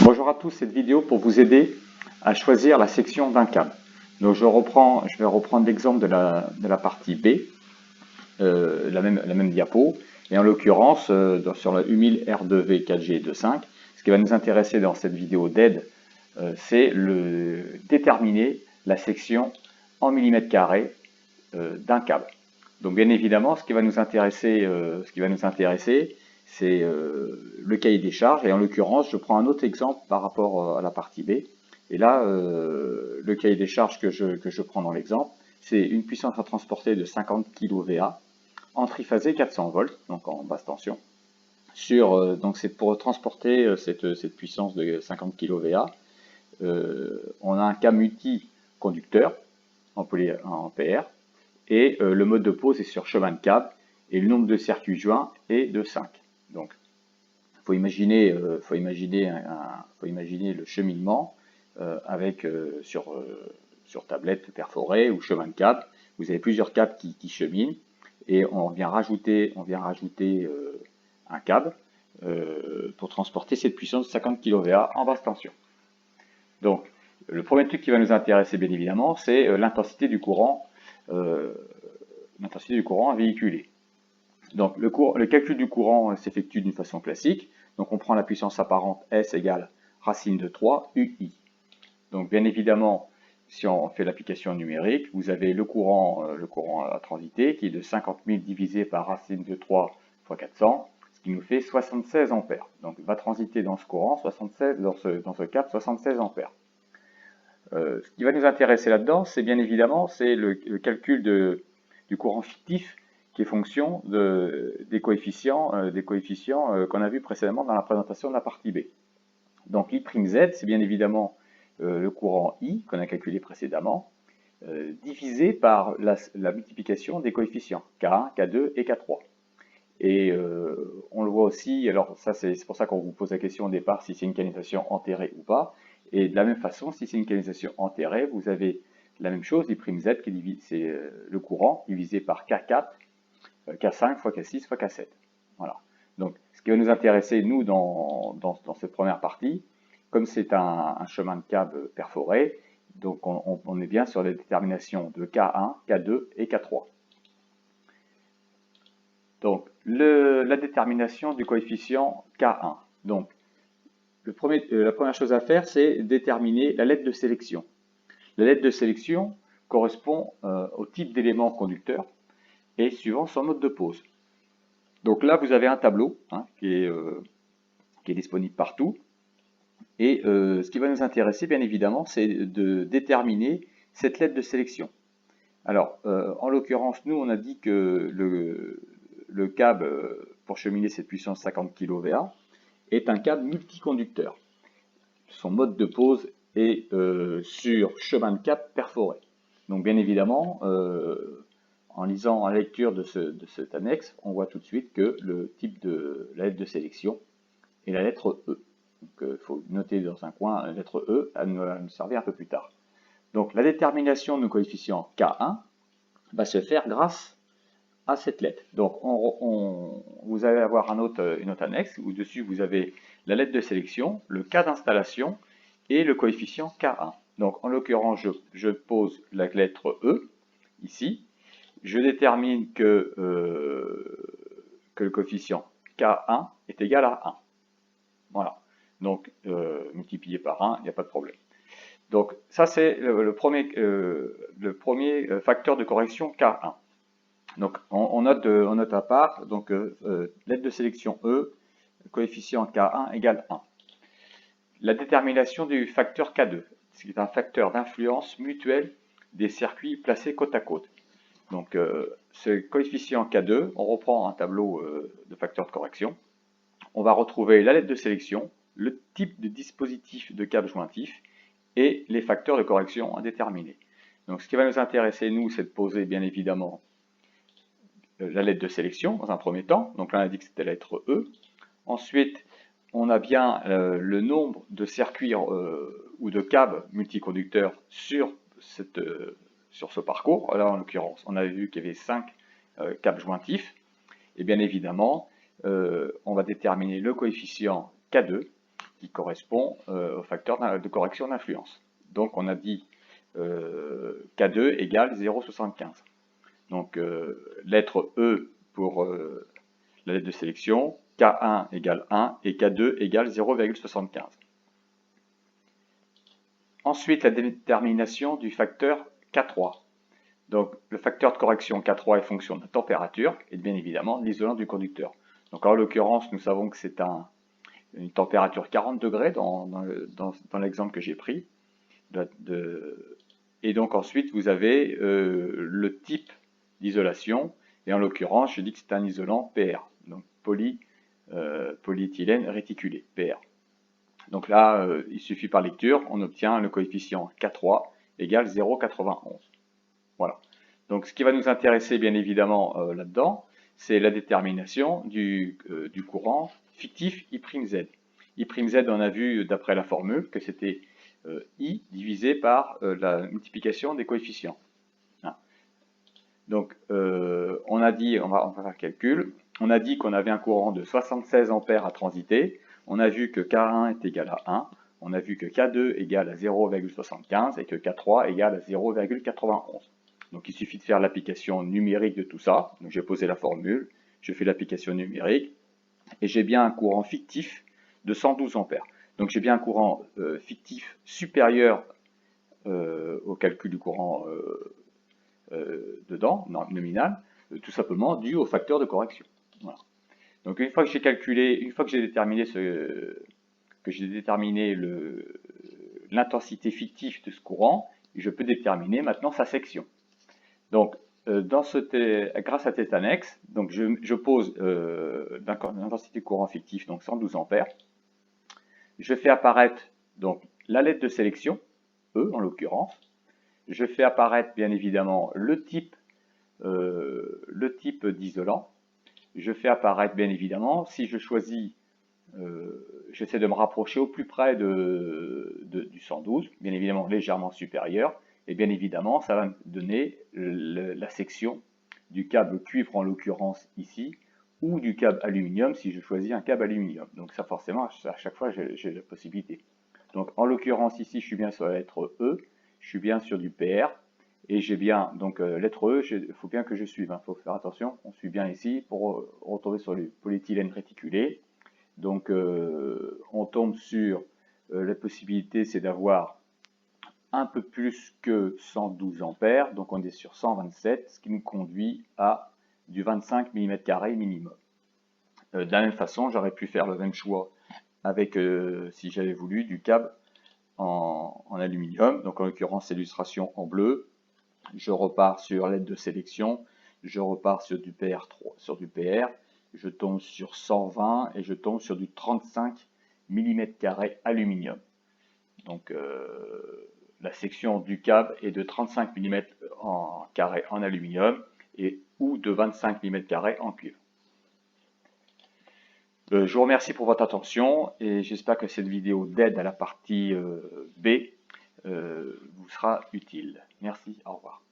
Bonjour à tous, cette vidéo pour vous aider à choisir la section d'un câble. Donc je vais reprendre l'exemple de la partie B, la même diapo, et en l'occurrence sur la U1000 R2V 4G 2.5, ce qui va nous intéresser dans cette vidéo d'aide, c'est déterminer la section en millimètres carrés d'un câble. Donc bien évidemment, ce qui va nous intéresser, c'est le cahier des charges, et en l'occurrence, je prends un autre exemple par rapport à la partie B. Et là, le cahier des charges que je prends dans l'exemple, c'est une puissance à transporter de 50 kVA en triphasé 400 volts, donc en basse tension. Donc c'est pour transporter cette puissance de 50 kVA, on a un câble multi-conducteur en PR, et le mode de pose est sur chemin de câble, et le nombre de circuits joints est de 5. Donc, il faut imaginer le cheminement sur tablette perforée ou chemin de câble. Vous avez plusieurs câbles qui cheminent, et on vient rajouter un câble pour transporter cette puissance de 50 kVA en basse tension. Donc, le premier truc qui va nous intéresser, bien évidemment, c'est l'intensité du courant à véhiculer. Donc, le calcul du courant s'effectue d'une façon classique. Donc, on prend la puissance apparente S égale racine de 3 UI. Donc, bien évidemment, si on fait l'application numérique, vous avez le courant à transiter qui est de 50 000 divisé par racine de 3 fois 400, ce qui nous fait 76 ampères. Donc, va transiter dans ce courant, dans ce câble, 76 ampères. Ce qui va nous intéresser là-dedans, c'est bien évidemment le calcul du courant fictif qui est fonction des coefficients qu'on a vu précédemment dans la présentation de la partie B. Donc l'I'(Z), c'est bien évidemment le courant I qu'on a calculé précédemment, divisé par la multiplication des coefficients K1, K2 et K3. Et on le voit aussi, alors ça c'est pour ça qu'on vous pose la question au départ si c'est une canalisation enterrée ou pas. Et de la même façon, si c'est une canalisation enterrée, vous avez la même chose, l'I'(Z), c'est le courant divisé par K4, K5 fois K6 fois K7. Voilà. Donc, ce qui va nous intéresser, nous, dans cette première partie, comme c'est un chemin de câble perforé, donc on est bien sur les déterminations de K1, K2 et K3. Donc, la détermination du coefficient K1. Donc, la première chose à faire, c'est déterminer la lettre de sélection. La lettre de sélection correspond au type d'élément conducteur et suivant son mode de pose. Donc là, vous avez un tableau qui est disponible partout. Et ce qui va nous intéresser, bien évidemment, c'est de déterminer cette lettre de sélection. Alors, en l'occurrence, nous, on a dit que le câble pour cheminer cette puissance 50 kVA est un câble multiconducteur. Son mode de pose est sur chemin de câble perforé. Donc, bien évidemment, en lisant la lecture de cette annexe, on voit tout de suite que le type de la lettre de sélection est la lettre E. Donc, il faut noter dans un coin la lettre E, elle va nous servir un peu plus tard. Donc, la détermination de nos coefficients K1 va se faire grâce à cette lettre. Donc, vous allez avoir une autre annexe où dessus vous avez la lettre de sélection, le cas d'installation et le coefficient K1. Donc, en l'occurrence, je pose la lettre E ici. Je détermine que le coefficient K1 est égal à 1. Voilà. Donc, multiplié par 1, il n'y a pas de problème. Donc, ça, c'est le premier facteur de correction K1. Donc, on note à part, donc, lettre de sélection E, coefficient K1 égale 1. La détermination du facteur K2, c'est un facteur d'influence mutuelle des circuits placés côte à côte. Donc, ce coefficient K2, on reprend un tableau de facteurs de correction. On va retrouver la lettre de sélection, le type de dispositif de câble jointif et les facteurs de correction à déterminer. Donc, ce qui va nous intéresser, nous, c'est de poser, bien évidemment, la lettre de sélection dans un premier temps. Donc là, on a dit que c'était la lettre E. Ensuite, on a bien le nombre de circuits ou de câbles multiconducteurs sur ce parcours. Là, en l'occurrence, on avait vu qu'il y avait 5 câbles jointifs. Et bien évidemment, on va déterminer le coefficient K2, qui correspond au facteur de correction d'influence. Donc on a dit K2 égale 0,75. Donc lettre E pour la lettre de sélection, K1 égale 1 et K2 égale 0,75. Ensuite, la détermination du facteur K3. Donc le facteur de correction K3 est fonction de la température et bien évidemment de l'isolant du conducteur. Donc en l'occurrence, nous savons que c'est une température 40 degrés dans l'exemple que j'ai pris. Et donc ensuite, vous avez le type d'isolation. Et en l'occurrence, je dis que c'est un isolant PR, donc polyéthylène réticulé, PR. Donc là, il suffit par lecture, on obtient le coefficient K3 égale 0,91. Voilà. Donc ce qui va nous intéresser bien évidemment là-dedans, c'est la détermination du courant fictif I'Z. I'Z, on a vu d'après la formule que c'était I divisé par la multiplication des coefficients. Hein. Donc on a dit, on va faire le calcul, on a dit qu'on avait un courant de 76 ampères à transiter, on a vu que K1 est égal à 1, on a vu que K2 égale à 0,75 et que K3 égale à 0,91. Donc il suffit de faire l'application numérique de tout ça. Donc j'ai posé la formule, je fais l'application numérique, et j'ai bien un courant fictif de 112 ampères. Donc j'ai bien un courant fictif supérieur au calcul du courant dedans, nominal, tout simplement dû au facteur de correction. Voilà. Donc une fois que j'ai calculé, une fois que j'ai déterminé l'intensité fictive de ce courant, je peux déterminer maintenant sa section. Donc grâce à cette annexe, donc je pose l'intensité de courant fictif, donc 112 ampères. Je fais apparaître donc la lettre de sélection, E en l'occurrence. Je fais apparaître bien évidemment le type d'isolant. Je fais apparaître bien évidemment, si je choisis, j'essaie de me rapprocher au plus près du 112, bien évidemment légèrement supérieur, et bien évidemment ça va me donner la section du câble cuivre en l'occurrence ici, ou du câble aluminium si je choisis un câble aluminium. Donc ça forcément, à chaque fois j'ai la possibilité. Donc en l'occurrence ici je suis bien sur la lettre E, je suis bien sur du PR, et j'ai bien, donc lettre E, il faut bien que je suive, il faut faire attention, on suit bien ici pour retrouver sur le polyéthylène réticulé. Donc on tombe sur la possibilité, c'est d'avoir un peu plus que 112 ampères, donc on est sur 127, ce qui nous conduit à du 25 mm² minimum. De la même façon, j'aurais pu faire le même choix avec, si j'avais voulu, du câble en aluminium, donc en l'occurrence l'illustration en bleu. Je repars sur l'aide de sélection, je repars sur du PR, je tombe sur 120 et je tombe sur du 35 mm² aluminium. Donc la section du câble est de 35 mm en aluminium ou de 25 mm² en cuivre. Je vous remercie pour votre attention et j'espère que cette vidéo d'aide à la partie B vous sera utile. Merci, au revoir.